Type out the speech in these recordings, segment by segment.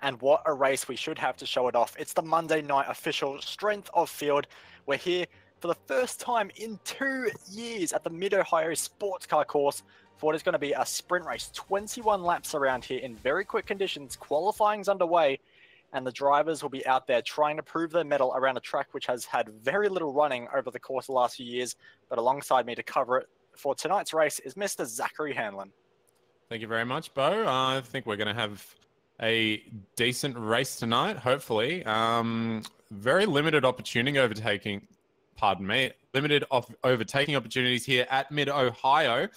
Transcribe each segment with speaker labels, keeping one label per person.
Speaker 1: And what a race we should have to show it off. It's the Monday night official Strength of Field. We're here for the first time in 2 years at the Mid-Ohio Sports Car course for what is going to be a sprint race. 21 laps around here in very quick conditions. Qualifying's underway, and the drivers will be out there trying to prove their mettle around a track which has had very little running over the course of the last few years. But alongside me to cover it for tonight's race is Mr. Zachary Hanlon.
Speaker 2: Thank you very much, Bo. I think we're going to have a decent race tonight, hopefully. Very limited opportunity overtaking, overtaking opportunities here at Mid-Ohio.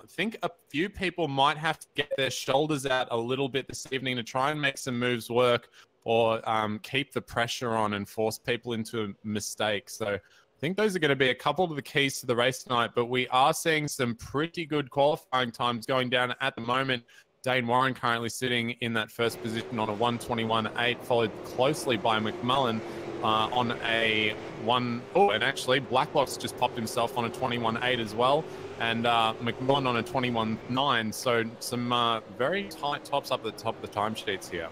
Speaker 2: Think a few people might have to get their shoulders out a little bit this evening to try and make some moves work, or keep the pressure on and force people into mistakes. So I think those are going to be a couple of the keys to the race tonight, but we are seeing some pretty good qualifying times going down at the moment. Dane Warren currently sitting in that first position on a 1:21.8, followed closely by McMullen on a and actually Blacklock's just popped himself on a 21.8 as well, and McMullen on a 21.9. So some very tight tops up at the top of the timesheets here.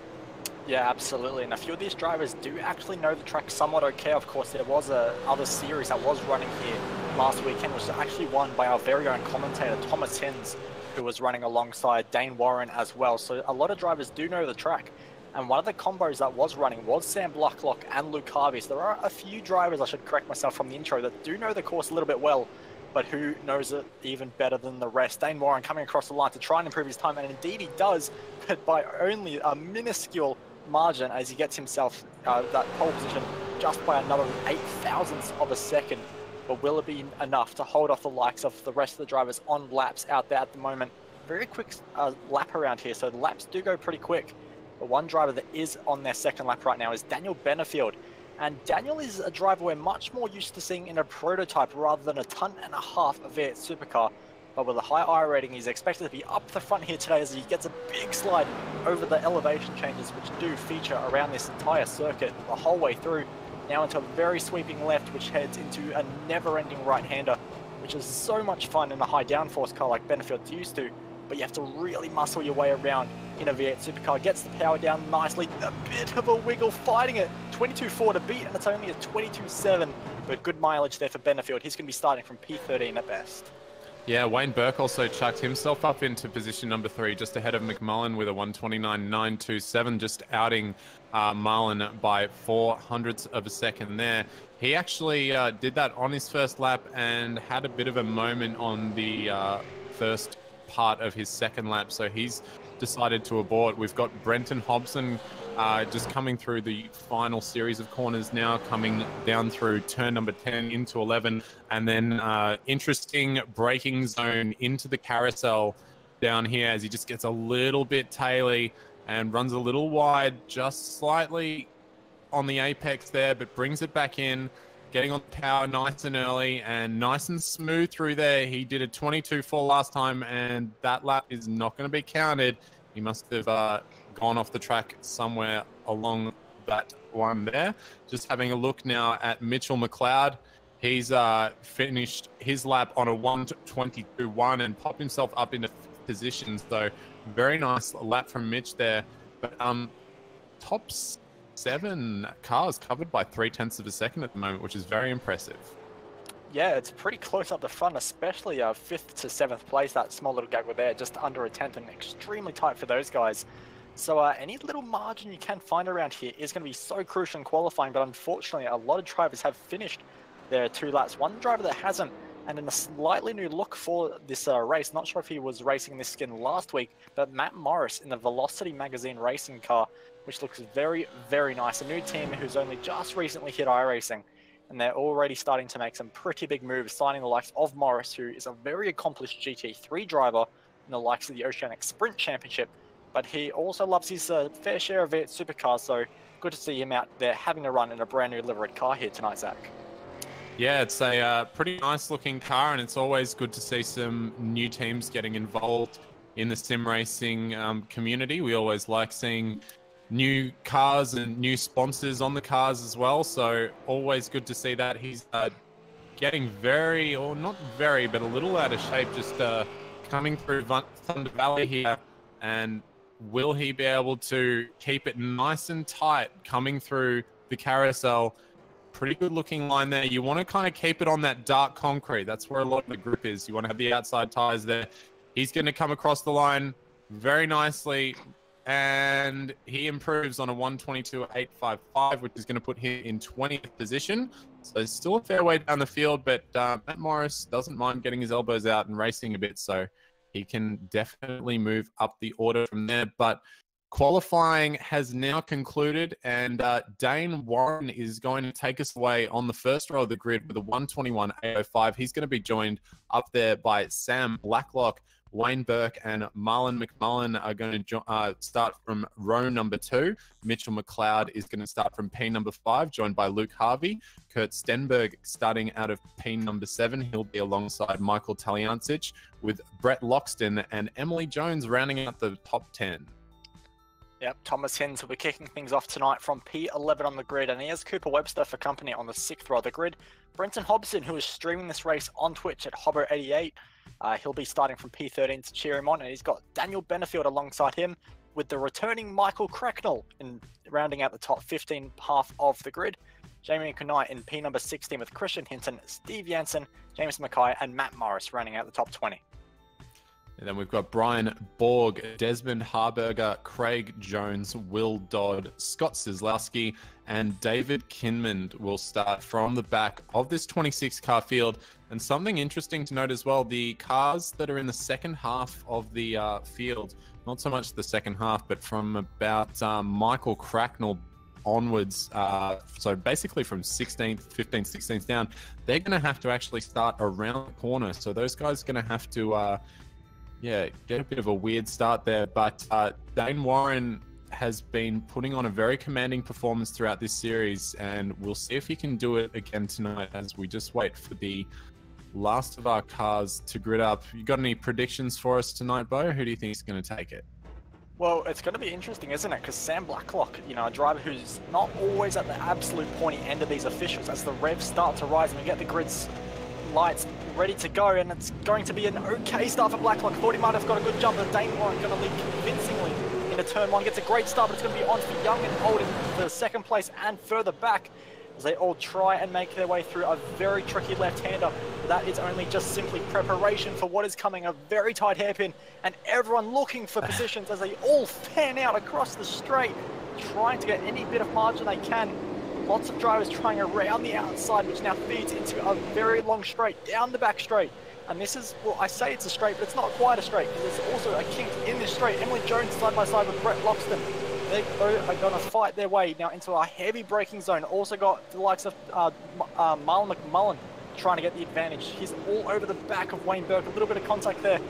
Speaker 1: Yeah, absolutely. And a few of these drivers do actually know the track somewhat okay. Of course, there was a other series that was running here last weekend, which was actually won by our very own commentator, Thomas Hins, who was running alongside Dane Warren as well. So a lot of drivers do know the track. And one of the combos that was running was Sam Blacklock and Luke Harvey. So there are a few drivers, I should correct myself from the intro, that do know the course a little bit well, but who knows it even better than the rest. Dane Warren coming across the line to try and improve his time, and indeed he does, but by only a minuscule margin as he gets himself that pole position just by another 0.008 of a second. But will it be enough to hold off the likes of the rest of the drivers on laps out there at the moment? Very quick lap around here, so the laps do go pretty quick. But one driver that is on their second lap right now is Daniel Benefield. And Daniel is a driver we're much more used to seeing in a prototype rather than a ton-and-a-half V8 supercar. But with a high I rating, he's expected to be up the front here today as he gets a big slide over the elevation changes which do feature around this entire circuit the whole way through. Now into a very sweeping left, which heads into a never-ending right-hander, which is so much fun in a high downforce car like Benefield's used to, but you have to really muscle your way around in a V8 supercar. Gets the power down nicely, a bit of a wiggle, fighting it, 22.4 to beat, and it's only a 22.7, but good mileage there for Benefield. He's going to be starting from P13 at best.
Speaker 2: Yeah, Wayne Burke also chucked himself up into position number 3, just ahead of McMullen with a 1:29.927, just outing Marlin by 0.04 of a second there. He actually did that on his first lap and had a bit of a moment on the first part of his second lap, so he's decided to abort. We've got Brenton Hobson just coming through the final series of corners now, coming down through turn number 10 into 11, and then interesting braking zone into the carousel down here as he just gets a little bit taily and runs a little wide, just slightly on the apex there, but brings it back in, getting on the power nice and early and nice and smooth through there. He did a 22.4 last time, and that lap is not going to be counted. He must have gone off the track somewhere along that one there. Just having a look now at Mitchell Mcleod. He's finished his lap on a 1:22.1 and popped himself up into position. So very nice lap from Mitch there. But top 7 cars covered by 0.3 of a second at the moment, which is very impressive.
Speaker 1: Yeah, it's pretty close up the front, especially 5th to 7th place. That small little gap there, just under a tenth, and extremely tight for those guys. So any little margin you can find around here is going to be so crucial in qualifying, but unfortunately a lot of drivers have finished their 2 laps. One driver that hasn't, and in a slightly new look for this race, not sure if he was racing this skin last week, but Matt Morris in the Velocity Magazine racing car, which looks very, very nice. A new team who's only just recently hit iRacing, and they're already starting to make some pretty big moves, signing the likes of Morris, who is a very accomplished GT3 driver in the likes of the Oceanic Sprint Championship, but he also loves his fair share of V8 supercars, so good to see him out there having a run in a brand new livered car here tonight, Zach.
Speaker 2: Yeah, it's a pretty nice looking car, and it's always good to see some new teams getting involved in the sim racing community. We always like seeing new cars and new sponsors on the cars as well, so always good to see that. He's getting very, or not very, but a little out of shape, just coming through Thunder Valley here, and Will he be able to keep it nice and tight coming through the carousel? Pretty good looking line there. You want to kind of keep it on that dark concrete. That's where a lot of the grip is. You want to have the outside tires there. He's going to come across the line very nicely, and he improves on a 122.855, which is going to put him in 20th position. So still a fair way down the field, but Matt Morris doesn't mind getting his elbows out and racing a bit, so he can definitely move up the order from there. But qualifying has now concluded, and Dane Warren is going to take us away on the first row of the grid with a 121.805. He's going to be joined up there by Sam Blacklock. Wayne Burke and Marlon McMullen are going to start from row number 2. Mitchell McLeod is going to start from P number 5, joined by Luke Harvey. Kurt Stenberg starting out of P number 7. He'll be alongside Michael Taliancic, with Brett Loxton and Emily Jones rounding out the top 10.
Speaker 1: Yep, Thomas Hins will be kicking things off tonight from P11 on the grid, and he has Cooper Webster for company on the 6th row of the grid. Brenton Hobson, who is streaming this race on Twitch at Hobbo88, he'll be starting from P13 to cheer him on, and he's got Daniel Benefield alongside him, with the returning Michael Cracknell in rounding out the top 15 half of the grid. Jamie Kunai in P number 16 with Christian Hinton, Steve Jansen, James Mackay, and Matt Morris rounding out the top 20.
Speaker 2: And then we've got Brian Borg, Desmond Harberger, Craig Jones, Will Dodd, Scott Sislowski, and David Kinmond will start from the back of this 26-car field. And something interesting to note as well, the cars that are in the second half of the field, not so much the second half, but from about Michael Cracknell onwards, so basically from 16th, 15th, 16th down, they're going to have to actually start around the corner. So those guys are going to have to... yeah, get a bit of a weird start there, but Dane Warren has been putting on a very commanding performance throughout this series, and we'll see if he can do it again tonight as we just wait for the last of our cars to grid up. You got any predictions for us tonight, Bo? Who do you think is going to take it?
Speaker 1: Well, it's going to be interesting, isn't it? Because Sam Blacklock, you know, a driver who's not always at the absolute pointy end of these officials, as the revs start to rise and we get the grid's lights ready to go, and it's going to be an okay start for Blacklock. Thought he might have got a good jump, but Dane Warren going to lead convincingly into turn 1. Gets a great start, but it's going to be on for young and old in the second place and further back as they all try and make their way through a very tricky left-hander. That is only just simply preparation for what is coming, a very tight hairpin, and everyone looking for positions as they all fan out across the straight, trying to get any bit of margin they can. Lots of drivers trying around the outside, which now feeds into a very long straight, down the back straight. And this is, well, I say it's a straight, but it's not quite a straight, because there's also a kink in this straight. Emily Jones side by side with Brett Loxton. They are going to fight their way now into a heavy braking zone. Also got the likes of Marlon McMullen trying to get the advantage. He's all over the back of Wayne Burke. A little bit of contact there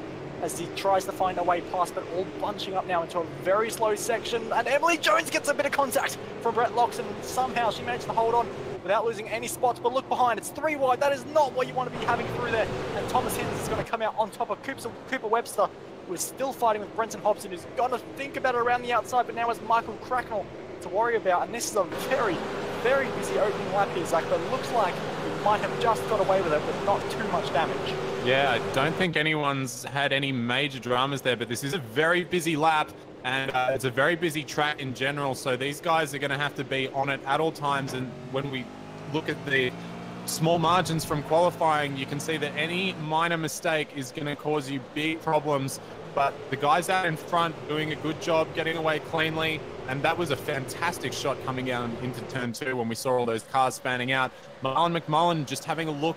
Speaker 1: as he tries to find a way past, but all bunching up now into a very slow section. And Emily Jones gets a bit of contact from Brett Loxton. Somehow she managed to hold on without losing any spots, but look behind, it's 3 wide. That is not what you want to be having through there. And Thomas Hins is going to come out on top of Cooper Webster, who is still fighting with Brenton Hobson, who's got to think about it around the outside, but now has Michael Cracknell to worry about. And this is a very, very busy opening lap here, Zach, but it looks like we might have just got away with it with not too much damage.
Speaker 2: Yeah, I don't think anyone's had any major dramas there, but this is a very busy lap, and it's a very busy track in general, so these guys are going to have to be on it at all times. And when we look at the small margins from qualifying, you can see that any minor mistake is going to cause you big problems. But the guys out in front doing a good job getting away cleanly, and that was a fantastic shot coming down into turn 2 when we saw all those cars spanning out. Marlon McMullen just having a look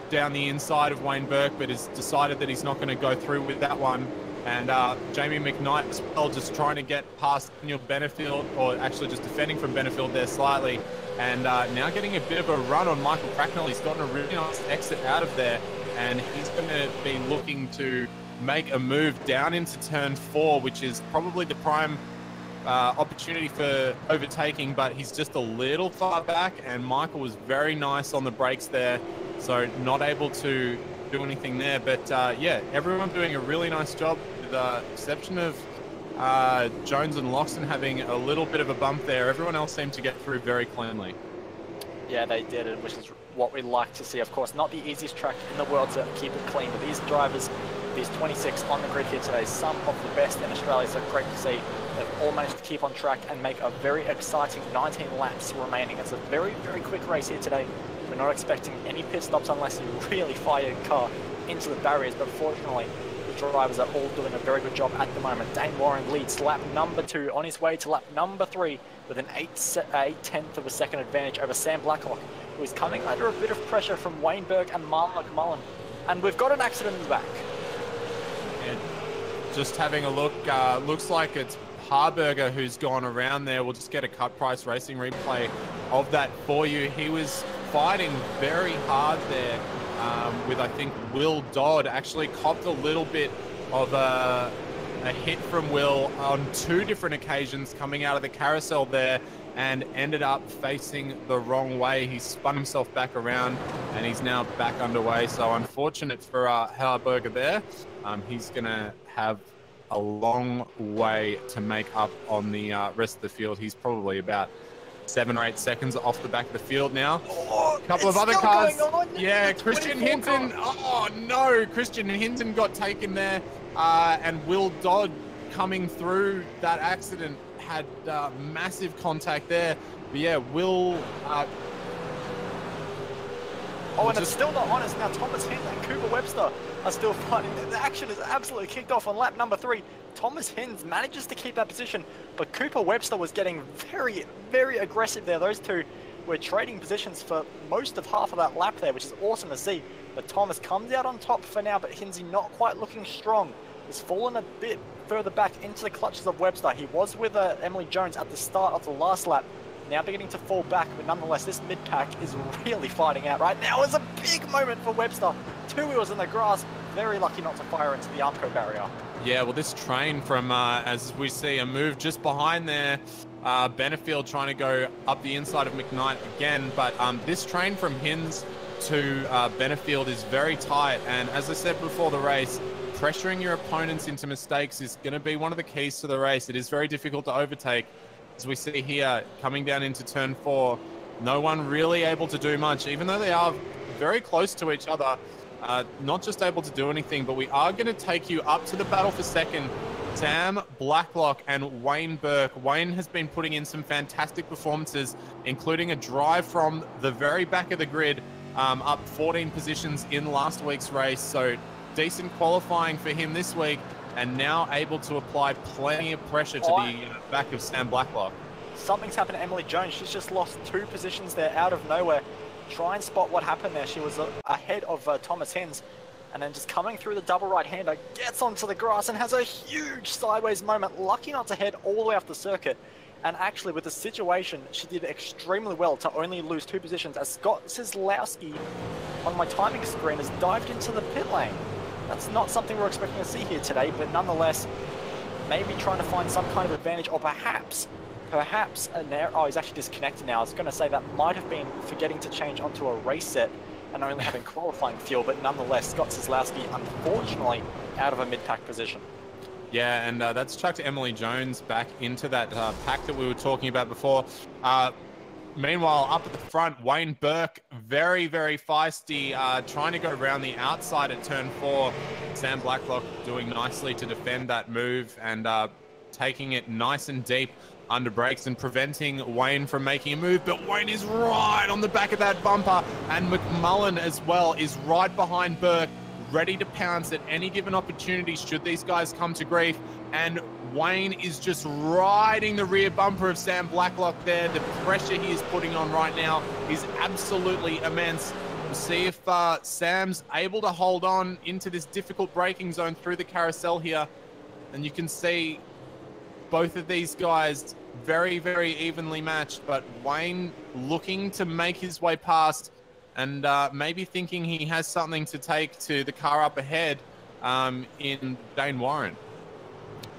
Speaker 2: down the inside of Wayne Burke, but has decided that he's not going to go through with that one. And Jamie McKnight as well, just trying to get past Daniel Benefield, or actually just defending from Benefield there slightly. And now getting a bit of a run on Michael Cracknell. He's gotten a really nice exit out of there, and he's going to be looking to make a move down into turn 4, which is probably the prime opportunity for overtaking, but he's just a little far back, and Michael was very nice on the brakes there, so not able to do anything there. But yeah, everyone doing a really nice job, with the exception of Jones and Loxton having a little bit of a bump there. Everyone else seemed to get through very cleanly.
Speaker 1: Yeah, they did it, which is what we like to see. Of course, not the easiest track in the world to keep it clean, but these drivers these 26 on the grid here today, some of the best in Australia, so great to see. They've all managed to keep on track and make a very exciting 19 laps remaining. It's a very, very quick race here today. We're not expecting any pit stops unless you really fire your car into the barriers, but fortunately, the drivers are all doing a very good job at the moment. Dane Warren leads lap number 2 on his way to lap number 3 with an 8/10 of a second advantage over Sam Blacklock, who is coming under a bit of pressure from Wayne Berg and Marlon McMullen. And we've got an accident in the back.
Speaker 2: And just having a look, looks like it's Harburger who's gone around there. We'll just get a Cut Price Racing replay of that for you. He was fighting very hard there with, I think, Will Dodd. Actually copped a little bit of a hit from Will on 2 different occasions coming out of the carousel there, and ended up facing the wrong way. He spun himself back around and he's now back underway. So unfortunate for Harburger there. He's gonna have a long way to make up on the rest of the field. He's probably about 7 or 8 seconds off the back of the field now.
Speaker 1: Oh,
Speaker 2: a couple of other cars. Yeah, Christian Hinton. Oh no, Christian Hinton got taken there. And Will Dodd coming through that accident had massive contact there. But yeah, Will...
Speaker 1: and it's still not honest. Now Thomas Hinton and Cooper Webster are still fighting. The action is absolutely kicked off on lap number 3. Thomas Hinton manages to keep that position, but Cooper Webster was getting very, very aggressive there. Those two were trading positions for most of half of that lap there, which is awesome to see. But Thomas comes out on top for now, but Hinsey not quite looking strong. He's fallen a bit further back into the clutches of Webster. He was with Emily Jones at the start of the last lap, now beginning to fall back, but nonetheless this mid-pack is really fighting out right now. It's a big moment for Webster. 2 wheels in the grass, very lucky not to fire into the Armco barrier. Yeah,
Speaker 2: well, this train from, as we see, a move just behind there, Benefield trying to go up the inside of McKnight again, but this train from Hinz to Benefield is very tight, and as I said before the race, pressuring your opponents into mistakes is going to be one of the keys to the race. It is very difficult to overtake. As we see here, coming down into turn 4, no one really able to do much, even though they are very close to each other. Not just able to do anything, but we are going to take you up to the battle for second. Sam Blacklock and Wayne Burke. Wayne has been putting in some fantastic performances, including a drive from the very back of the grid, up 14 positions in last week's race. So decent qualifying for him this week, and now able to apply plenty of pressure to the back of Sam Blacklock. Something's happened to Emily Jones. She's just lost 2 positions there out of nowhere. Try and spot what happened there. She was ahead of Thomas Hinz, and then just coming through the double right-hander, gets onto the grass and has a huge sideways moment. Lucky not to head all the way off the circuit. And actually, with the situation, she did extremely well to only lose 2 positions, as Scott Zyslowski on my timing screen has dived into the pit lane. That's not something we're expecting to see here today, but nonetheless, maybe trying to find some kind of advantage, or perhaps an error. Oh, he's actually disconnected now. I was going to say that might have been forgetting to change onto a race set and only having qualifying fuel, but nonetheless, Scott Zyslowski, unfortunately, out of a mid-pack position. Yeah, and that's chucked Emily Jones back into that pack that we were talking about before. Meanwhile, up at the front, Wayne Burke, very, very feisty, trying to go around the outside at turn 4. Sam Blacklock doing nicely to defend that move and taking it nice and deep under brakes and preventing Wayne from making a move. But Wayne is right on the back of that bumper, and McMullen as well is right behind Burke, ready to pounce at any given opportunity should these guys come to grief. And Wayne is just riding the rear bumper of Sam Blacklock there. The pressure he is putting on right now is absolutely immense. We'll see if Sam's able to hold on into this difficult braking zone through the carousel here. And you can see both of these guys very, very evenly matched, but Wayne looking to make his way past and maybe thinking he has something to take to the car up ahead in Dane Warren.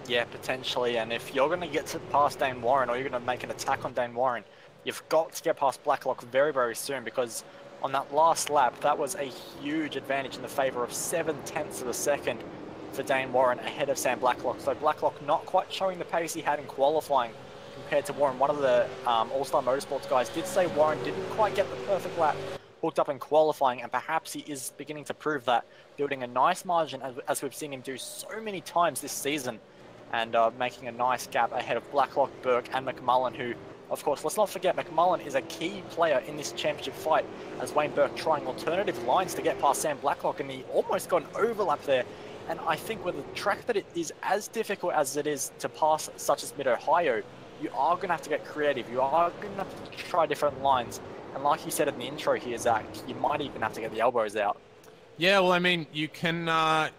Speaker 2: Yeah, potentially. And if you're going to get to past Dane Warren, or you're going to make an attack on Dane Warren, you've got to get past Blacklock very, very soon, because on that last lap, that was a huge advantage in the favor of 7/10 of a second for Dane Warren ahead of Sam Blacklock. So Blacklock not quite showing the pace he had in qualifying compared to Warren. One of the All-Star Motorsports guys did say Warren didn't quite get the perfect lap
Speaker 1: hooked up in qualifying, and perhaps he is beginning to prove that, building a nice margin as we've seen him do so many times this season, and making a nice gap ahead of Blacklock, Burke, and McMullen, who, of course, let's not forget, McMullen is a key player in this championship fight, as Wayne Burke trying alternative lines to get past Sam Blacklock, and he almost got an overlap there. And I think with a track that it is as difficult as it is to pass, such as Mid-Ohio, you are going to have to get creative. You are going to have to try different lines. And like you said in the intro here, Zach, you might even have to get the elbows out.
Speaker 2: Yeah, well, I mean, you can,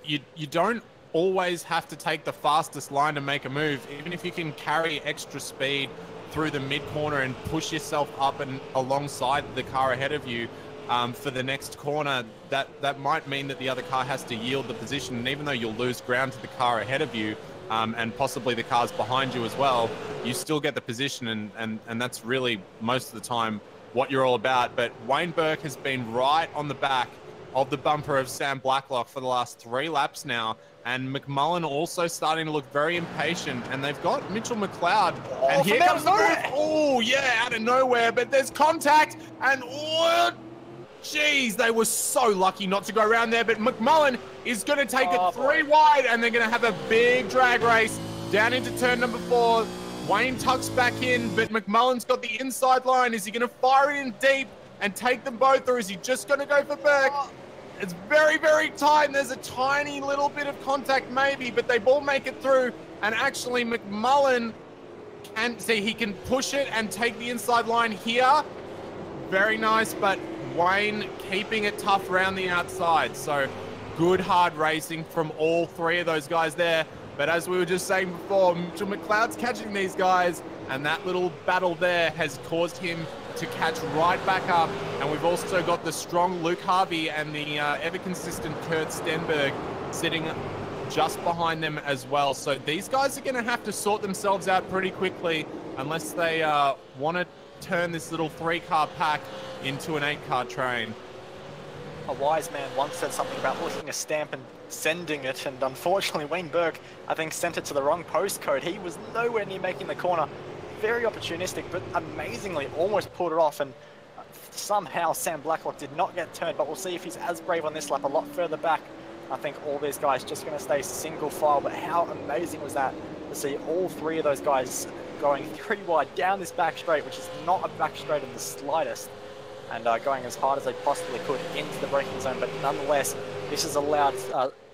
Speaker 2: you don't always have to take the fastest line to make a move. Even if you can carry extra speed through the mid-corner and push yourself up and alongside the car ahead of you, for the next corner, that might mean that the other car has to yield the position. And even though you'll lose ground to the car ahead of you, and possibly the cars behind you as well, you still get the position, and that's really most of the time what you're all about. But Wayne Burke has been right on the back of the bumper of Sam Blacklock for the last 3 laps now, and McMullen also starting to look very impatient, and they've got Mitchell Mcleod, and here comes the move. Oh yeah, out of nowhere, but there's contact, and jeez, they were so lucky not to go around there, but McMullen is going to take it 3 wide, and they're going to have a big drag race down into turn number 4. Wayne tucks back in, but McMullen's got the inside line. Is he going to fire it in deep and take them both, or is he just going to go for Burke? It's very, very tight, and there's a tiny little bit of contact maybe, but they all make it through, and actually McMullen can see he can push it and take the inside line here. Very nice, but Wayne keeping it tough around the outside. So good hard racing from all 3 of those guys there. But as we were just saying before, Mitchell Mcleod's catching these guys, and that little battle there has caused him to catch right back up. And we've also got the strong Luke Harvey and the ever consistent Kurt Stenberg sitting just behind them as well. So these guys are going to have to sort themselves out pretty quickly unless they want to turn this little 3-car pack into an 8-car train.
Speaker 1: A wise man once said something about looking a stamp and sending it, and unfortunately Wayne Burke, I think, sent it to the wrong postcode. He was nowhere near making the corner. Very opportunistic, but amazingly almost pulled it off, and somehow Sam Blacklock did not get turned, but we'll see if he's as brave on this lap. A lot further back, I think all these guys just going to stay single file, but how amazing was that to see all 3 of those guys going 3 wide down this back straight, which is not a back straight in the slightest, and going as hard as they possibly could into the braking zone. But nonetheless, this has allowed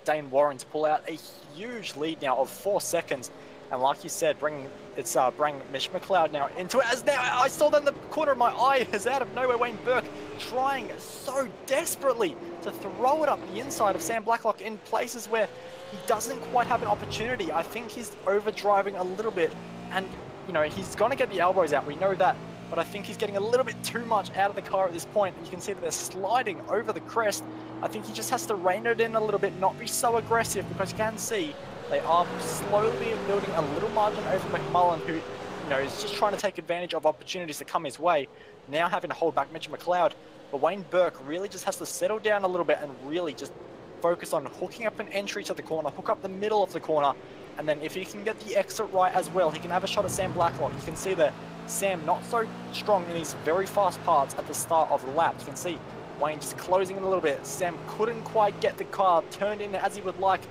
Speaker 1: Dane Warren to pull out a huge lead now of 4 seconds, and like you said, bring Mitch Mcleod now into it, as now I saw that in the corner of my eye, as out of nowhere Wayne Burke trying so desperately to throw it up the inside of Sam Blacklock in places where he doesn't quite have an opportunity. I think he's overdriving a little bit, and you know, he's going to get the elbows out, we know that, but I think he's getting a little bit too much out of the car at this point. You can see that they're sliding over the crest. I think he just has to rein it in a little bit, not be so aggressive, because you can see they are slowly building a little margin over McMullen, who, you know, is just trying to take advantage of opportunities that come his way, now having to hold back Mitch Mcleod. But Wayne Burke really just has to settle down a little bit and really just focus on hooking up an entry to the corner, hook up the middle of the corner, and then if he can get the exit right as well, he can have a shot at Sam Blacklock. You can see that Sam not so strong in these very fast parts at the start of the lap. You can see Wayne just closing in a little bit. Sam couldn't quite get the car turned in as he would like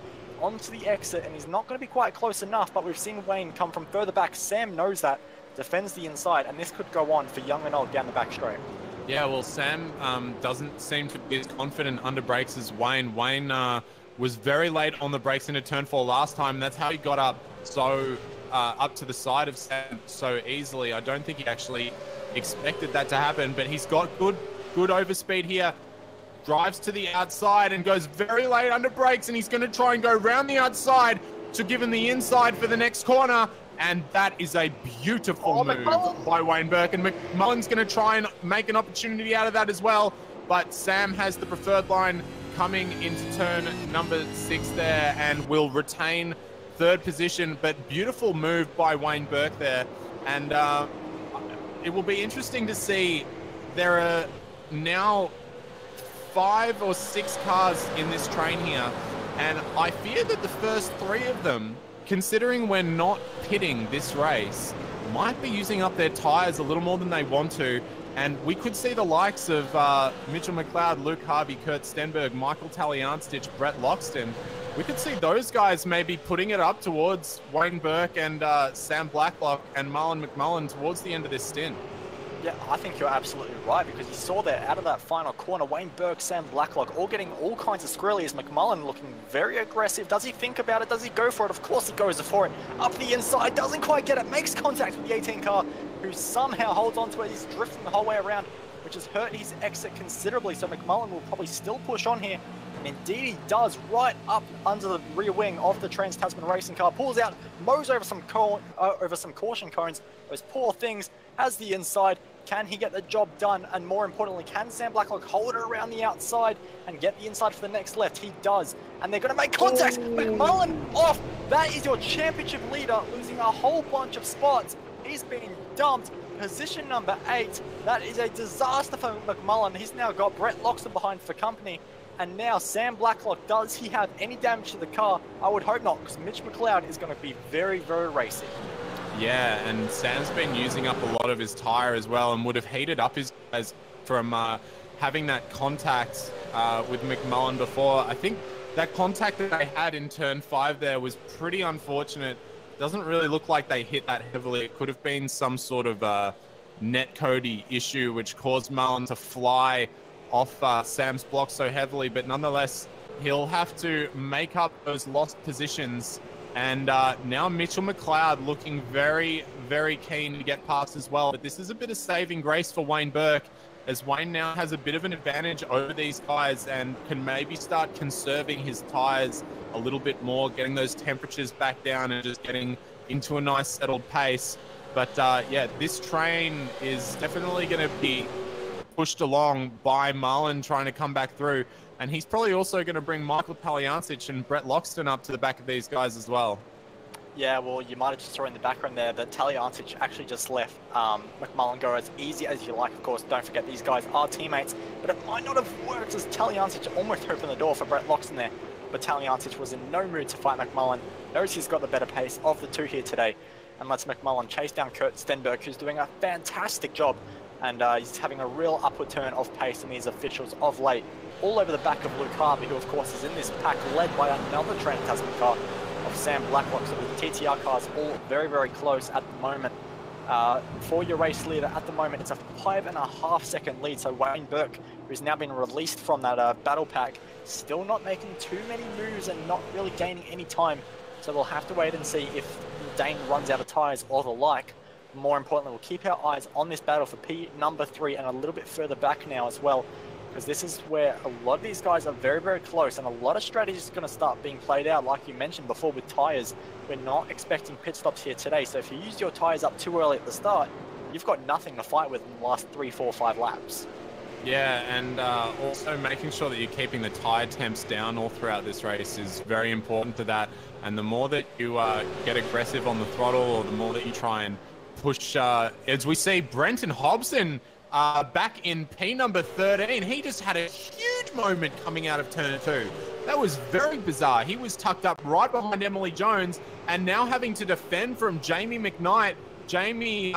Speaker 1: onto the exit, and he's not going to be quite close enough, but we've seen Wayne come from further back. Sam knows that, defends the inside, and this could go on for young and old down the back straight.
Speaker 2: Yeah, well, Sam doesn't seem to be as confident under brakes as Wayne. Wayne was very late on the brakes into turn 4 last time. That's how he got up so up to the side of Sam so easily. I don't think he actually expected that to happen, but he's got good overspeed here. Drives to the outside and goes very late under brakes, and he's going to try and go around the outside to give him the inside for the next corner. And that is a beautiful move by Wayne Burke. And McMullen's going to try and make an opportunity out of that as well. But Sam has the preferred line coming into turn number 6 there and will retain 3rd position. But beautiful move by Wayne Burke there. And it will be interesting to see. There are now 5 or 6 cars in this train here. And I fear that the first 3 of them, considering we're not pitting this race, might be using up their tyres a little more than they want to. And we could see the likes of Mitchell Mcleod, Luke Harvey, Kurt Stenberg, Michael Talianstich, Brett Loxton. We could see those guys maybe putting it up towards Wayne Burke and Sam Blacklock and Marlon McMullen towards the end of this stint.
Speaker 1: Yeah, I think you're absolutely right, because you saw there out of that final corner, Wayne Burke, Sam Blacklock, all getting all kinds of squirrely, as McMullen looking very aggressive. Does he think about it? Does he go for it? Of course he goes for it. Up the inside, doesn't quite get it, makes contact with the 18 car, who somehow holds on to it. He's drifting the whole way around, which has hurt his exit considerably, so McMullen will probably still push on here. And indeed he does, right up under the rear wing of the Trans-Tasman racing car, pulls out, mows over some caution cones. Those poor things, has the inside. Can he get the job done? And more importantly, can Sam Blacklock hold it around the outside and get the inside for the next left? He does. And they're going to make contact. McMullen off. That is your championship leader, losing a whole bunch of spots. He's been dumped. Position number 8. That is a disaster for McMullen. He's now got Brett Loxton behind for company. And now Sam Blacklock, does he have any damage to the car? I would hope not, because Mitch Mcleod is going to be very, very racy.
Speaker 2: Yeah, and Sam's been using up a lot of his tyre as well, and would have heated up his guys from having that contact with McMullen before. I think that contact that they had in turn 5 there was pretty unfortunate. Doesn't really look like they hit that heavily. It could have been some sort of net Cody issue which caused Mullen to fly off Sam's block so heavily, but nonetheless he'll have to make up those lost positions. And now Mitchell Mcleod looking very, very keen to get past as well. But this is a bit of saving grace for Wayne Burke, as Wayne now has a bit of an advantage over these guys and can maybe start conserving his tyres a little bit more, getting those temperatures back down and just getting into a nice settled pace. But yeah, this train is definitely going to be pushed along by Marlon trying to come back through. And he's probably also going to bring Michael Talianstich and Brett Loxton up to the back of these guys as well.
Speaker 1: Yeah, well, you might have just saw in the background there that Talianstich actually just left McMullen go as easy as you like. Of course, don't forget these guys are teammates, but it might not have worked, as Talianstich almost opened the door for Brett Loxton there. But Talianstich was in no mood to fight McMullen, knows he's got the better pace of the two here today, and lets McMullen chase down Kurt Stenberg, who's doing a fantastic job. And he's having a real upward turn of pace in these officials of late, all over the back of Luke Harvey, who of course is in this pack, led by another Trans-Tasman car of Sam Blacklock. So the TTR cars all very, very close at the moment. For your race leader at the moment, it's a 5.5 second lead. So Wayne Burke, who's now been released from that battle pack, still not making too many moves and not really gaining any time. So we'll have to wait and see if Dane runs out of tyres or the like. More importantly, we'll keep our eyes on this battle for P number 3 and a little bit further back now as well, because this is where a lot of these guys are very, very close, and a lot of strategies are going to start being played out, like you mentioned before with tyres. We're not expecting pit stops here today, so if you use your tyres up too early at the start, you've got nothing to fight with in the last 3, 4, 5 laps.
Speaker 2: Yeah, and also making sure that you're keeping the tyre temps down all throughout this race is very important to that. And the more that you get aggressive on the throttle, or the more that you try and push, as we see Brenton Hobson back in P number 13, he just had a huge moment coming out of turn 2. That was very bizarre. He was tucked up right behind Emily Jones, and now having to defend from Jamie McKnight. Jamie,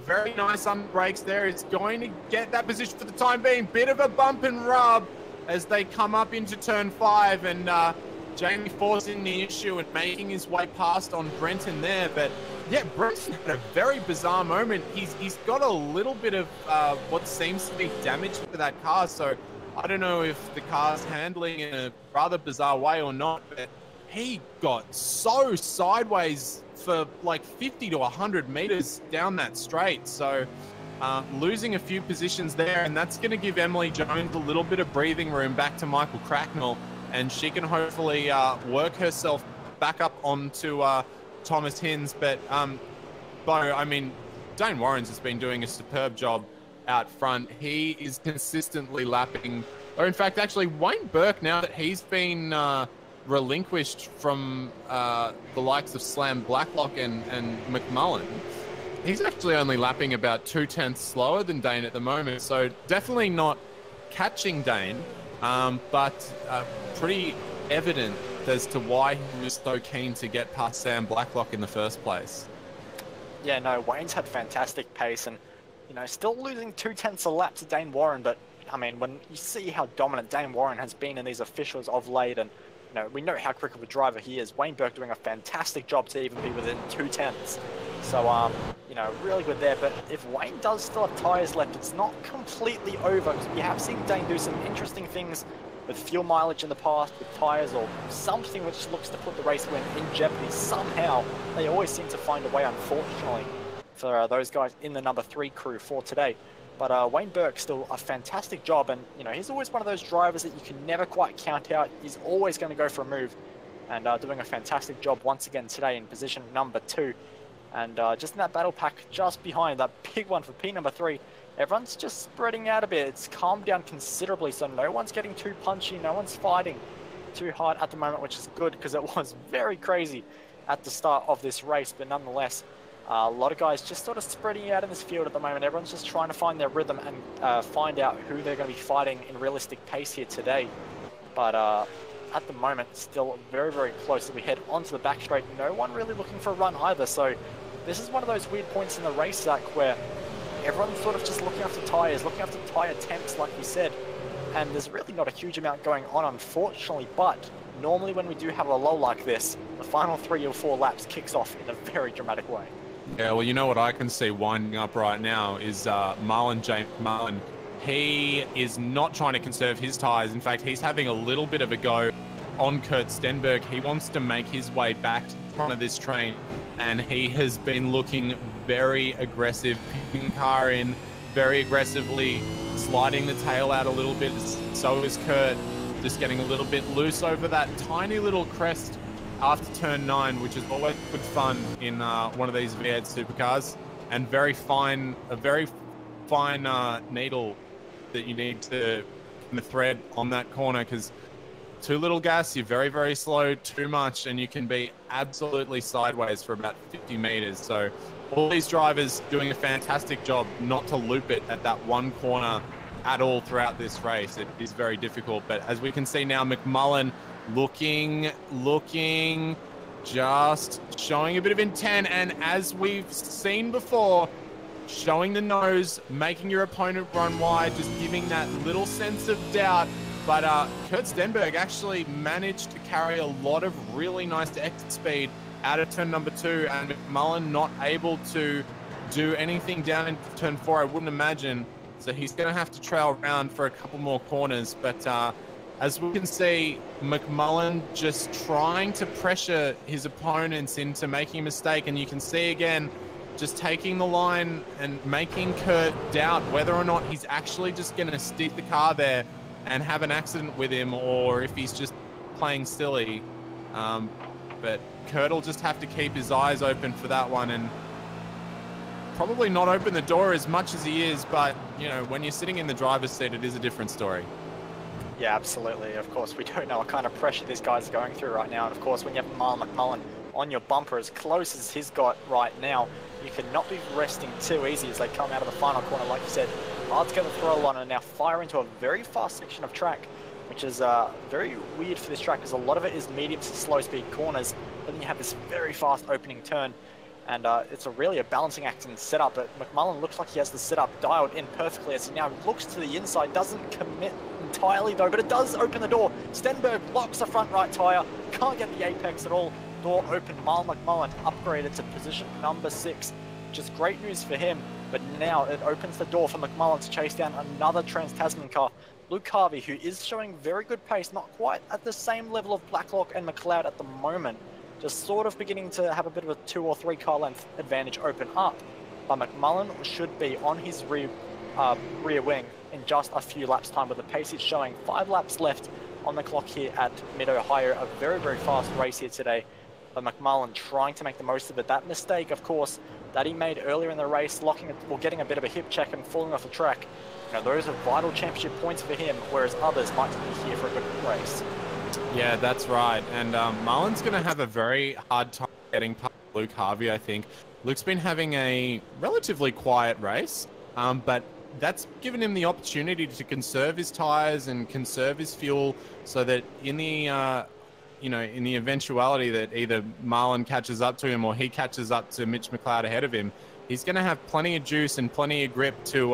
Speaker 2: very nice on brakes there, is going to get that position for the time being. Bit of a bump and rub as they come up into turn 5, and Jamie forcing the issue and making his way past on Brenton there. But yeah, Brenton had a very bizarre moment. He's got a little bit of what seems to be damage to that car, so I don't know if the car's handling in a rather bizarre way or not, but he got so sideways for like 50 to 100 meters down that straight. So losing a few positions there, and that's going to give Emily Jones a little bit of breathing room back to Michael Cracknell, and she can hopefully work herself back up onto Thomas Hinds. But Bo, I mean, Dane Warrens has been doing a superb job out front. He is consistently lapping, or in fact, actually, Wayne Burke, now that he's been relinquished from the likes of Slam Blacklock and McMullen, he's actually only lapping about 0.2 slower than Dane at the moment. So definitely not catching Dane, but pretty evident as to why he was so keen to get past Sam Blacklock in the first place.
Speaker 1: Yeah, no, Wayne's had fantastic pace and, you know, still losing 2/10 a lap to Dane Warren, but, I mean, when you see how dominant Dane Warren has been in these officials of late, and, you know, we know how quick of a driver he is, Wayne Burke doing a fantastic job to even be within 2/10. So, you know, really good there, but if Wayne does still have tyres left, it's not completely over, because we have seen Dane do some interesting things with fuel mileage in the past, with tyres, or something which looks to put the race win in jeopardy somehow. They always seem to find a way, unfortunately, for those guys in the number 3 crew for today. But Wayne Burke still a fantastic job, and you know, he's always one of those drivers that you can never quite count out. He's always going to go for a move, and doing a fantastic job once again today in position number 2. And just in that battle pack just behind, that big one for P number 3, everyone's just spreading out a bit. It's calmed down considerably, so no one's getting too punchy, no one's fighting too hard at the moment, which is good, because it was very crazy at the start of this race. But nonetheless, a lot of guys just sort of spreading out in this field at the moment. Everyone's just trying to find their rhythm and find out who they're going to be fighting in realistic pace here today. But at the moment, still very, very close as we head onto the back straight. No one really looking for a run either, so this is one of those weird points in the race, Zach, where everyone's sort of just looking after tyres, looking after tyre temps, like we said, and there's really not a huge amount going on, unfortunately. But normally when we do have a lull like this, the final 3 or 4 laps kicks off in a very dramatic way.
Speaker 2: Yeah, well, you know what I can see winding up right now is James Marlin. He is not trying to conserve his tyres. In fact, he's having a little bit of a go on Kurt Stenberg. He wants to make his way back to the front of this train, and he has been looking very aggressive, picking the car in very aggressively, sliding the tail out a little bit. So is Kurt, just getting a little bit loose over that tiny little crest after turn 9, which is always good fun in one of these V8 supercars, and a very fine needle that you need to in the thread on that corner, because too little gas, you're very, very slow. Too much, and you can be absolutely sideways for about 50 meters. So all these drivers doing a fantastic job not to loop it at that one corner at all throughout this race. It is very difficult, but as we can see now, McMullen looking, just showing a bit of intent, and as we've seen before, showing the nose, making your opponent run wide, just giving that little sense of doubt. But Kurt Stenberg actually managed to carry a lot of really nice exit speed out of turn number 2, and McMullen not able to do anything down in turn 4, I wouldn't imagine. So he's going to have to trail around for a couple more corners. But as we can see, McMullen just trying to pressure his opponents into making a mistake. And you can see again, just taking the line and making Kurt doubt whether or not he's actually just going to stick the car there and have an accident with him, or if he's just playing silly. But Kurt will just have to keep his eyes open for that one, and probably not open the door as much as he is. But, you know, when you're sitting in the driver's seat, it is a different story.
Speaker 1: Yeah, absolutely. Of course, we don't know what kind of pressure this guy's going through right now. And of course, when you have Marlon McMullen on your bumper as close as he's got right now, you cannot be resting too easy as they come out of the final corner. Like you said, hard to get the throttle on and now fire into a very fast section of track, which is very weird for this track, because a lot of it is medium to slow speed corners, but then you have this very fast opening turn, and it's really a balancing act and setup. But McMullen looks like he has the setup dialed in perfectly as he now looks to the inside, doesn't commit entirely though, but it does open the door. Stenberg locks the front right tyre, can't get the apex at all. Door open, Marlon McMullen upgraded to position number 6, which is great news for him. But now it opens the door for McMullen to chase down another Trans-Tasman car. Luke Harvey, who is showing very good pace, not quite at the same level of Blacklock and Mcleod at the moment, just sort of beginning to have a bit of a 2 or 3 car length advantage open up. But McMullen should be on his rear wing in just a few laps time, with the pace he's showing. 5 laps left on the clock here at Mid-Ohio. A very, very fast race here today. But McMullen trying to make the most of it. That mistake, of course, that he made earlier in the race, getting a bit of a hip check and falling off the track, you know, those are vital championship points for him, whereas others might be here for a good race.
Speaker 2: Yeah, that's right. And Marlon's going to have a very hard time getting past Luke Harvey, I think. Luke's been having a relatively quiet race, but that's given him the opportunity to conserve his tyres and conserve his fuel, so that in the you know, in the eventuality that either Marlon catches up to him or he catches up to Mitch Mcleod ahead of him, he's going to have plenty of juice and plenty of grip to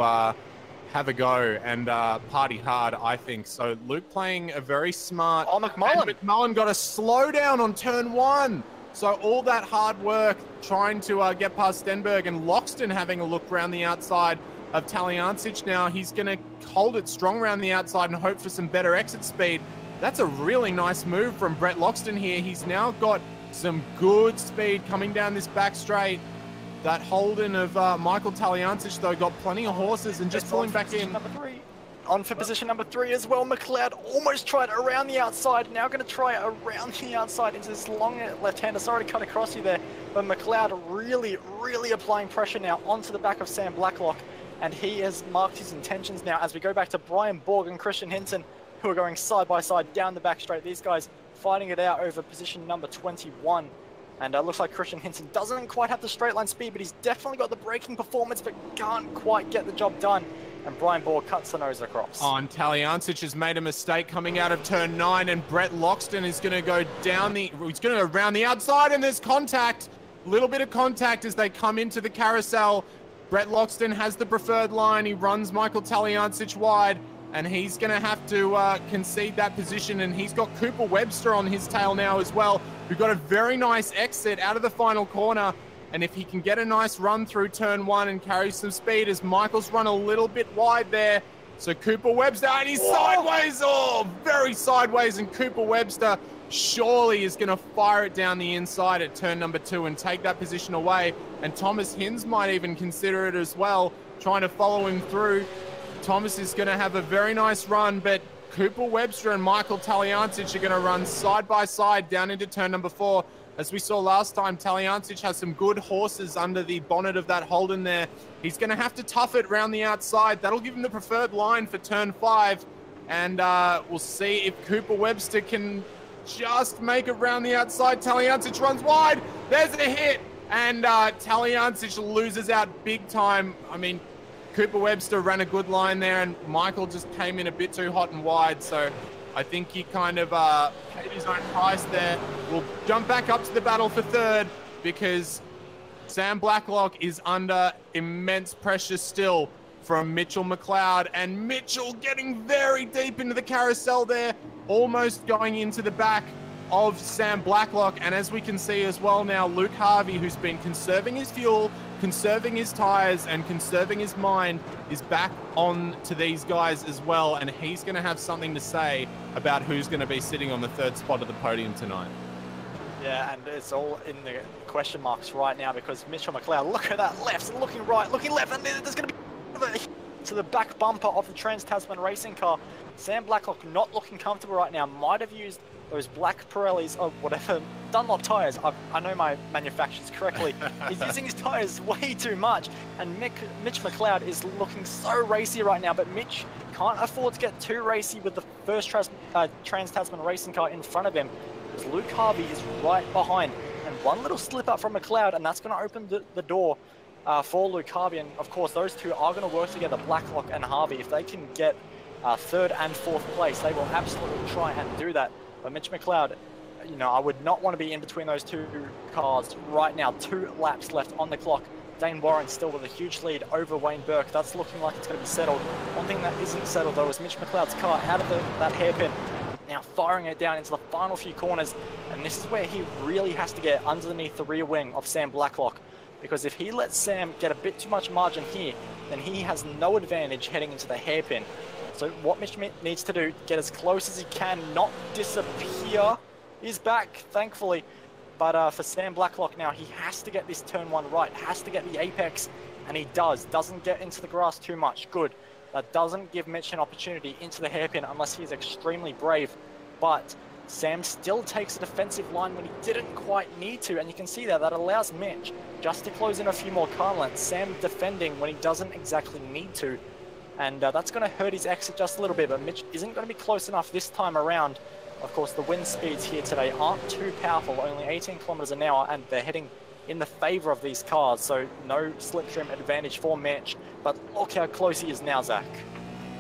Speaker 2: have a go and party hard, I think. So Luke playing a very smart...
Speaker 1: Oh, McMullen!
Speaker 2: And McMullen got a slowdown on turn 1. So all that hard work trying to get past Stenberg, and Loxton having a look around the outside of Talyancic now. He's going to hold it strong around the outside and hope for some better exit speed. That's a really nice move from Brett Loxton here. He's now got some good speed coming down this back straight. That Holden of Michael Talyancic, though, got plenty of horses and just pulling back in.
Speaker 1: Number 3. On for position number 3 as well. Mcleod almost tried around the outside. Now going to try around the outside into this long left-hander. Sorry to cut across you there. But Mcleod really, really applying pressure now onto the back of Sam Blacklock. And he has marked his intentions now as we go back to Brian Borg and Christian Hinton, who are going side by side down the back straight. These guys fighting it out over position number 21. And looks like Christian Hinton doesn't quite have the straight line speed, but he's definitely got the braking performance, but can't quite get the job done. And Brian Borg cuts the nose across.
Speaker 2: Oh, and Talyancic has made a mistake coming out of turn 9, and Brett Loxton is going to go down the... He's going to go around the outside, and there's contact. A little bit of contact as they come into the carousel. Brett Loxton has the preferred line. He runs Michael Talyancic wide, and he's going to have to concede that position. And he's got Cooper Webster on his tail now as well, who got a very nice exit out of the final corner. And if he can get a nice run through turn 1 and carry some speed, as Michael's run a little bit wide there. So Cooper Webster, and he's sideways, very sideways, and Cooper Webster surely is going to fire it down the inside at turn number 2 and take that position away. And Thomas Hinz might even consider it as well, trying to follow him through. Thomas is going to have a very nice run, but Cooper Webster and Michael Talyancic are going to run side by side down into turn number 4. As we saw last time, Talyancic has some good horses under the bonnet of that Holden there. He's going to have to tough it around the outside. That'll give him the preferred line for turn 5. And we'll see if Cooper Webster can just make it around the outside. Talyancic runs wide. There's a hit. And Talyancic loses out big time. I mean, Cooper Webster ran a good line there, and Michael just came in a bit too hot and wide. So I think he kind of paid his own price there. We'll jump back up to the battle for 3rd, because Sam Blacklock is under immense pressure still from Mitchell Mcleod, and Mitchell getting very deep into the carousel there, almost going into the back of Sam Blacklock. And as we can see as well now, Luke Harvey, who's been conserving his fuel, conserving his tires, and conserving his mind, is back on to these guys as well, and he's going to have something to say about who's going to be sitting on the 3rd spot of the podium tonight.
Speaker 1: Yeah, and it's all in the question marks right now, because Mitchell Mcleod, look at that, left, looking right, looking left, and there's going to be to the back bumper of the Trans-Tasman racing car. Sam Blacklock not looking comfortable right now, might have used those black Pirellis or whatever, Dunlop tyres. I know my manufacturers correctly. He's using his tyres way too much, and Mitch Mcleod is looking so racy right now, but Mitch can't afford to get too racy with the first Trans-Tasman racing car in front of him, because Luke Harvey is right behind, and one little slip up from Mcleod, and that's going to open the door for Luke Harvey. And of course, those two are going to work together, Blacklock and Harvey. If they can get 3rd and 4th place, they will absolutely try and do that. But Mitch Mcleod, you know, I would not want to be in between those two cars right now. 2 laps left on the clock. Dane Warren still with a huge lead over Wayne Burke. That's looking like it's going to be settled. One thing that isn't settled, though, is Mitch Mcleod's car out of that hairpin. Now firing it down into the final few corners. And this is where he really has to get underneath the rear wing of Sam Blacklock. Because if he lets Sam get a bit too much margin here, then he has no advantage heading into the hairpin. So what Mitch needs to do, get as close as he can, not disappear. He's back, thankfully. But for Sam Blacklock now, he has to get this turn 1 right, has to get the apex, and he does. Doesn't get into the grass too much, good. That doesn't give Mitch an opportunity into the hairpin unless he's extremely brave. But Sam still takes a defensive line when he didn't quite need to, and you can see that allows Mitch just to close in a few more car lengths. Sam defending when he doesn't exactly need to, and that's going to hurt his exit just a little bit, but Mitch isn't going to be close enough this time around. Of course, the wind speeds here today aren't too powerful, only 18 kilometers an hour, and they're heading in the favor of these cars, so no slipstream advantage for Mitch, but look how close he is now, Zach.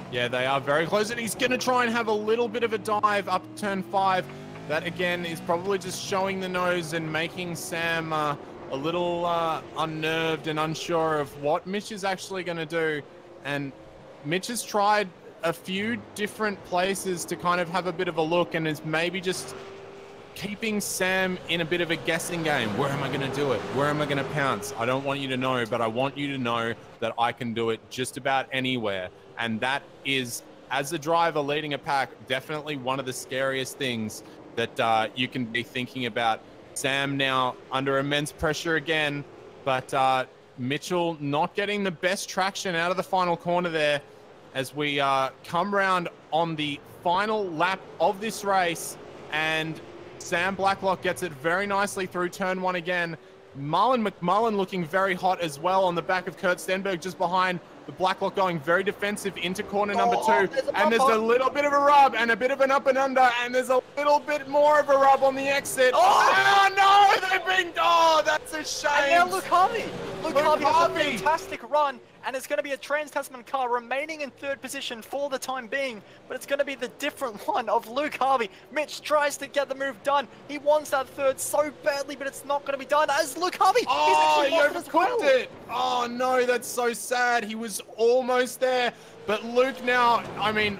Speaker 2: Yeah, they are very close, and he's going to try and have a little bit of a dive up turn 5. that again is probably just showing the nose and making Sam a little unnerved and unsure of what Mitch is actually going to do. And Mitch has tried a few different places to kind of have a bit of a look and is maybe just keeping Sam in a bit of a guessing game. Where am I going to do it? Where am I going to pounce? I don't want you to know, but I want you to know that I can do it just about anywhere. And that is, as a driver leading a pack, definitely one of the scariest things that you can be thinking about. Sam now under immense pressure again, but Mitchell not getting the best traction out of the final corner there as we come round on the final lap of this race, and Sam Blacklock gets it very nicely through turn 1 again. Marlon McMullen looking very hot as well on the back of Kurt Stenberg, just behind the Blacklock, going very defensive into corner number 2. There's a little bit of a rub and a bit of an up and under, and there's a little bit more of a rub on the exit. Oh no, they've been, that's a shame.
Speaker 1: And now Luke Harvey. Luke Harvey has a fantastic run, and it's going to be a Trans-Tasman car remaining in 3rd position for the time being, but it's going to be the different one of Luke Harvey. Mitch tries to get the move done. He wants that 3rd so badly, but it's not going to be done as Luke Harvey.
Speaker 2: He overcooked it. Oh no, that's so sad. He was almost there, but Luke now, I mean,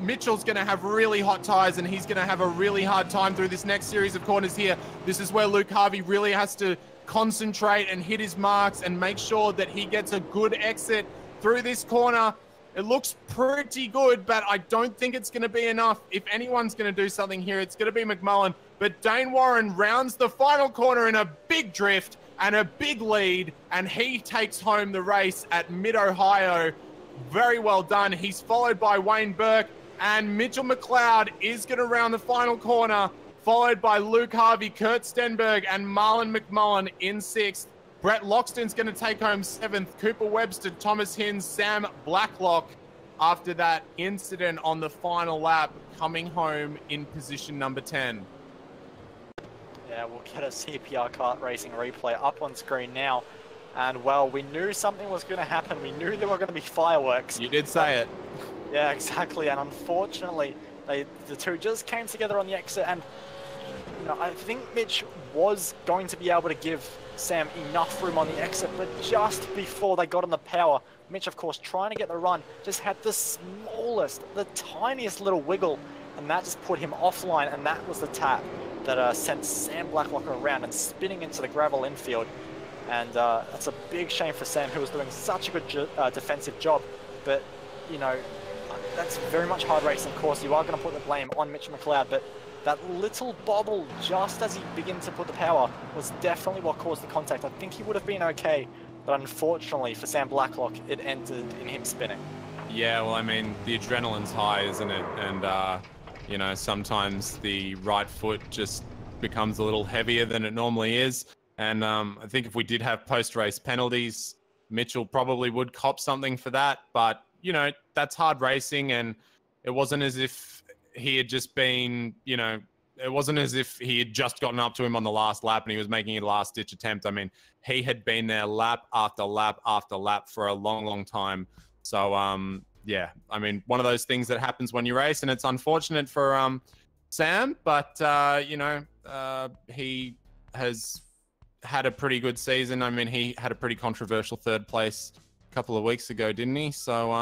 Speaker 2: Mitchell's going to have really hot tires, and he's going to have a really hard time through this next series of corners here. This is where Luke Harvey really has to concentrate and hit his marks and make sure that he gets a good exit through this corner. It looks pretty good, but I don't think it's going to be enough. If anyone's going to do something here, it's going to be McMullen. But Dane Warren rounds the final corner in a big drift and a big lead, and he takes home the race at Mid-Ohio. Very well done. He's followed by Wayne Burke, and Mitchell Mcleod is going to round the final corner, followed by Luke Harvey, Kurt Stenberg, and Marlon McMullen in 6th. Brett Loxton's going to take home 7th. Cooper Webster, Thomas Hinz, Sam Blacklock, after that incident on the final lap, coming home in position number 10.
Speaker 1: Yeah, we'll get a CPR kart racing replay up on screen now. And, well, we knew something was going to happen. We knew there were going to be fireworks.
Speaker 2: You did say it.
Speaker 1: Yeah, exactly. And unfortunately, the two just came together on the exit. And you know, I think Mitch was going to be able to give Sam enough room on the exit, but just before they got on the power, Mitch, of course, trying to get the run, just had the smallest, the tiniest little wiggle, and that just put him offline, and that was the tap that sent Sam Blacklock around and spinning into the gravel infield. And that's a big shame for Sam, who was doing such a good defensive job. But, you know, that's very much hard racing. Of course, you are going to put the blame on Mitch Mcleod, but that little bobble just as he began to put the power was definitely what caused the contact. I think he would have been okay, but unfortunately for Sam Blacklock, it ended in him spinning. Yeah,
Speaker 2: well, I mean, the adrenaline's high, isn't it? And, you know, sometimes the right foot just becomes a little heavier than it normally is. And I think if we did have post-race penalties, Mitchell probably would cop something for that. But, you know, that's hard racing, and it wasn't as if he had just been, you know, it wasn't as if he had just gotten up to him on the last lap and he was making a last-ditch attempt. I mean, he had been there lap after lap after lap for a long, long time. So, yeah, I mean, one of those things that happens when you race, and it's unfortunate for Sam, but, you know, he has had a pretty good season. I mean, he had a pretty controversial 3rd place a couple of weeks ago, didn't he? So,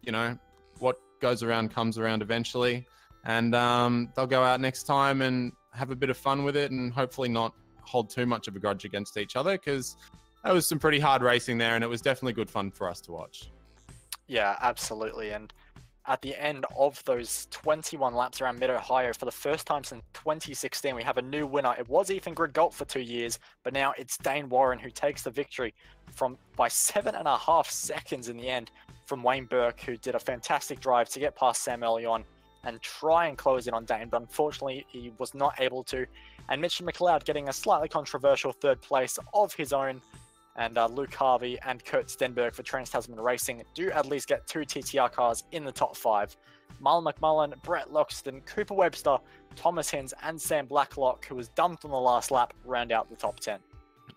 Speaker 2: you know, what goes around comes around eventually. And they'll go out next time and have a bit of fun with it, and hopefully not hold too much of a grudge against each other, because that was some pretty hard racing there, and it was definitely good fun for us to watch.
Speaker 1: Yeah, absolutely. And at the end of those 21 laps around Mid-Ohio, for the first time since 2016, we have a new winner. It was Ethan Grigalt for 2 years, but now it's Dane Warren who takes the victory by 7.5 seconds in the end from Wayne Burke, who did a fantastic drive to get past Sam early on and try and close in on Dane, but unfortunately he was not able to. And Mitch Mcleod getting a slightly controversial 3rd place of his own, and Luke Harvey and Kurt Stenberg for Trans-Tasman Racing do at least get 2 TTR cars in the top 5. Marlon McMullen, Brett Loxton, Cooper Webster, Thomas Hinz, and Sam Blacklock, who was dumped on the last lap, round out the top 10.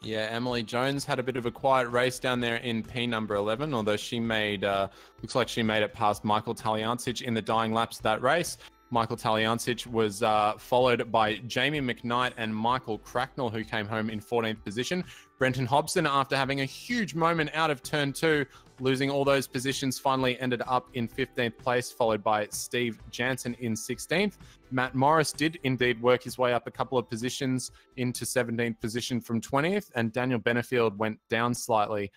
Speaker 2: Yeah, Emily Jones had a bit of a quiet race down there in P number 11, although she made, looks like she made it past Michael Taliancic in the dying laps of that race. Michael Taliancic was followed by Jamie McKnight and Michael Cracknell, who came home in 14th position. Brenton Hobson, after having a huge moment out of turn 2, losing all those positions, finally ended up in 15th place, followed by Steve Jansen in 16th. Matt Morris did indeed work his way up a couple of positions into 17th position from 20th, and Daniel Benefield went down slightly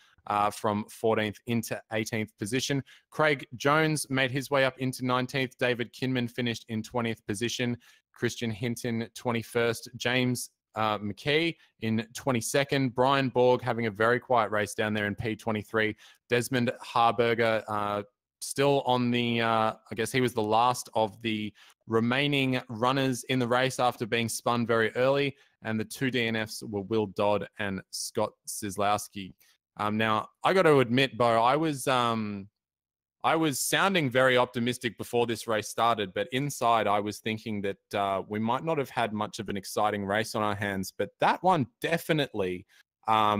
Speaker 2: from 14th into 18th position. Craig Jones made his way up into 19th. David Kinman finished in 20th position. Christian Hinton, 21st. James McKee in 22nd. Brian Borg having a very quiet race down there in P23. Desmond Harberger still on the, I guess he was the last of the remaining runners in the race after being spun very early. And the 2 DNFs were Will Dodd and Scott Sislowski. Now, I got to admit, Bo, I was sounding very optimistic before this race started, but inside I was thinking that we might not have had much of an exciting race on our hands, but that one definitely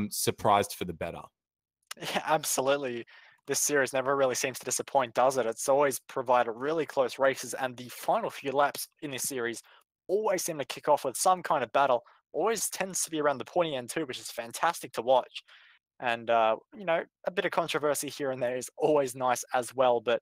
Speaker 2: surprised for the better.
Speaker 1: Yeah, absolutely. This series never really seems to disappoint, does it? It's always provided really close races, and the final few laps in this series always seem to kick off with some kind of battle. Always tends to be around the pointy end too, which is fantastic to watch. And, you know, a bit of controversy here and there is always nice as well. But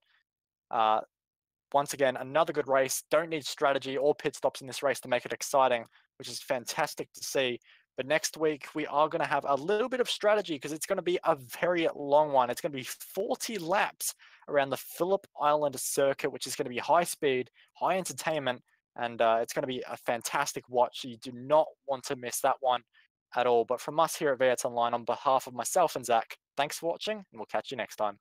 Speaker 1: once again, another good race. Don't need strategy or pit stops in this race to make it exciting, which is fantastic to see. But next week, we are going to have a little bit of strategy because it's going to be a very long one. It's going to be 40 laps around the Phillip Island circuit, which is going to be high speed, high entertainment, and it's going to be a fantastic watch. You do not want to miss that one at all. But from us here at V8 Online, on behalf of myself and Zach, thanks for watching, and we'll catch you next time.